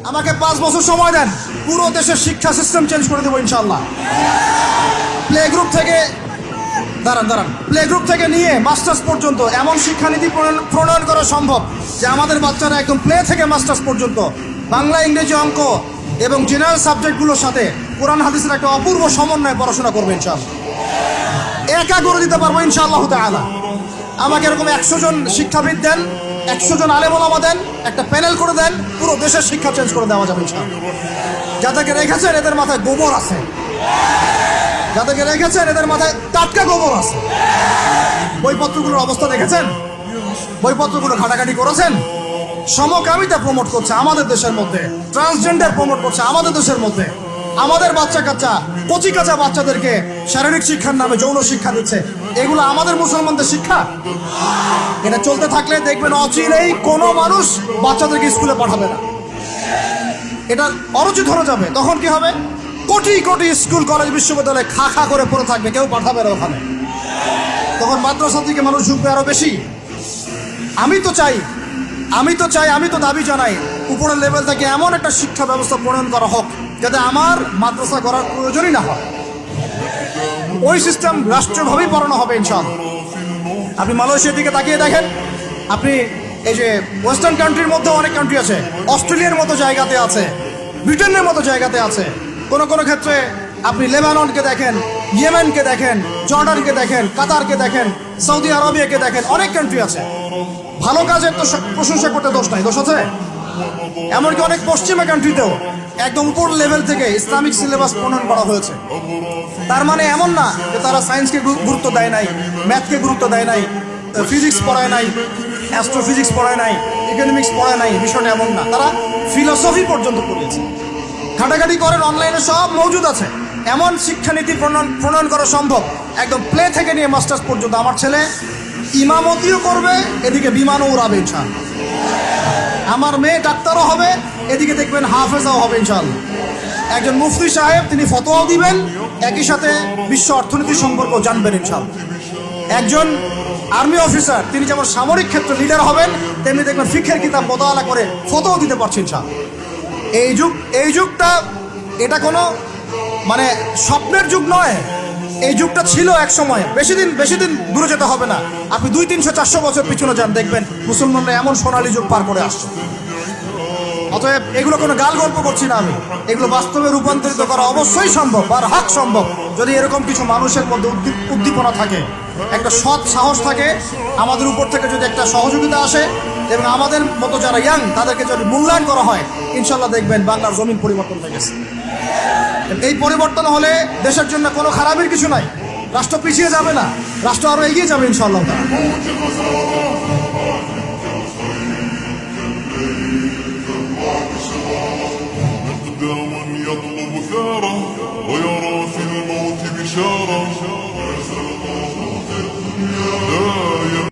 আমাকে 5 বছর সময় দেন, পুরো দেশের শিক্ষা সিস্টেম চেঞ্জ করে দেবো ইনশাআল্লাহ। প্লে গ্রুপ থেকে প্লে গ্রুপ থেকে নিয়ে মাস্টার্স পর্যন্ত এমন শিক্ষানীতি প্রণয়ন করা সম্ভব যে আমাদের বাচ্চারা একদম প্লে থেকে মাস্টার্স পর্যন্ত বাংলা, ইংরেজি, অঙ্ক এবং জেনারেল সাবজেক্টগুলোর সাথে কোরআন হাদিসের একটা অপূর্ব সমন্বয়ে পড়াশোনা করবে ইনশাআল্লাহ। একা করে দিতে পারবো ইনশাআল্লাহ তাআলা। আমাকে এরকম 100 জন শিক্ষাবিদ দেন, 100 জন আলেম ওলামা দেন, একটা প্যানেল করে দেন, পুরো দেশের শিক্ষা চেঞ্জ করে দেওয়া যাবে ইনশাআল্লাহ। যাদেরকে রেখেছেন এদের মাথায় গোবর আছে, যাদেরকে রেখেছেন এদের মাথায় টাটকা গোবর আছে। বইপত্রগুলোর অবস্থা দেখেছেন? বইপত্রগুলো ঘাটাঘাটি করেছেন? সমকামিতা প্রমোট করছে আমাদের দেশের মধ্যে, ট্রান্সজেন্ডার প্রমোট করছে আমাদের দেশের মধ্যে, আমাদের বাচ্চা কাচ্চা কচি কাঁচা বাচ্চাদেরকে শারীরিক শিক্ষার নামে যৌন শিক্ষা দিচ্ছে। এগুলো আমাদের মুসলমানদের শিক্ষা? এটা চলতে থাকলে দেখবেন অচিরেই কোনো মানুষ বাচ্চাদেরকে স্কুলে পাঠাবে না, এটা অরুচি ধরে যাবে। তখন কি হবে? কোটি কোটি স্কুল, কলেজ, বিশ্ববিদ্যালয়ে খা খা করে পড়ে থাকবে, কেউ পাঠাবে না ওখানে। তখন মাদ্রাসা থেকে মানুষ ঝুঁকবে আরো বেশি। আমি তো দাবি জানাই উপরের লেভেল থেকে এমন একটা শিক্ষা ব্যবস্থা প্রণয়ন করা হোক যাতে আমার মাদ্রাসা করার প্রয়োজনই না হয়। ওই সিস্টেম রাষ্ট্রীয়ভাবেই পড়ানো হবে ইনশাআল্লাহ। আপনি মালয়েশিয়ার দিকে তাকিয়ে দেখেন, আপনি এই যে ওয়েস্টার্ন কান্ট্রির মধ্যে অনেক কান্ট্রি আছে, অস্ট্রেলিয়ার মতো জায়গাতে আছে, ব্রিটেনের মতো জায়গাতে আছে, কোনো কোনো ক্ষেত্রে আপনি লেবাননকে দেখেন, ইয়েমেনকে দেখেন, জর্ডানকে দেখেন, কাতারকে দেখেন, সৌদি আরবিয়াকে দেখেন, অনেক কান্ট্রি আছে। ভালো কাজের তো প্রশংসা করতে দোষ নাই, দোষ আছে? এমনকি অনেক পশ্চিমা কান্ট্রিতেও একদম উপর লেভেল থেকে ইসলামিক সিলেবাস প্রণয়ন করা হয়েছে। তার মানে এমন না যে তারা সায়েন্সকে গুরুত্ব দেয় নাই, ম্যাথকে গুরুত্ব দেয় নাই, ফিজিক্স পড়ায় নাই, অ্যাস্ট্রোফিজিক্স পড়ায় নাই, ইকোনমিক্স পড়ায় নাই, বিষয়টা এমন না। তারা ফিলোসফি পর্যন্ত পড়িয়েছে। ঘাটাঘাটি করেন, অনলাইনে সব মজুদ আছে। এমন শিক্ষানীতি প্রণয়ন করা সম্ভব একদম প্লে থেকে নিয়ে মাস্টার্স পর্যন্ত। আমার ছেলে ইমামতিও করবে, এদিকে বিমানও উড়াবে ইনশাআল্লাহ। আমার মেয়ে ডাক্তারও হবে, এদিকে দেখবেন হাফেজাও হবে ইনশাআল্লাহ। একজন মুফতি সাহেব, তিনি ফতোয়াও দিবেন, একই সাথে বিশ্ব অর্থনীতি সম্পর্ক জানবেন ইনশাআল্লাহ। একজন আর্মি অফিসার, তিনি যেমন সামরিক ক্ষেত্রে লিডার হবেন, তেমনি দেখবেন ফিকহের কিতাব মোতালা করে ফতোয়াও দিতে পারছেন ইনশাআল্লাহ। এই যুগটা এটা কোনো মানে স্বপ্নের যুগ নয়, এই যুগটা ছিল এক সময়। বেশি দিন দূরে যেতে হবে না, আপনি 200, 300, 400 বছর পিছনে যান, দেখবেন মুসলমানরা এমন সোনালী যুগ পার করে আসছে। অতএব এগুলো কোনো গাল গল্প করছি না আমি, এগুলো বাস্তবে রূপান্তরিত করা অবশ্যই সম্ভব, আর হক সম্ভব, যদি এরকম কিছু মানুষের মধ্যে উদ্দীপনা থাকে, একটা সৎ সাহস থাকে, আমাদের উপর থেকে যদি একটা সহযোগিতা আসে এবং আমাদের মতো যারা ইয়াং তাদেরকে যদি মূল্যায়ন করা হয়, ইনশাল্লাহ দেখবেন বাংলার জমিন পরিবর্তন হয়ে গেছে। এই পরিবর্তন হলে দেশের জন্য কোনো খারাপের কিছু নাই, রাষ্ট্র পিছিয়ে যাবে না, রাষ্ট্র আরো এগিয়ে যাবে ইনশাআল্লাহ। يطلب ثاره ويرى في الموت بشارة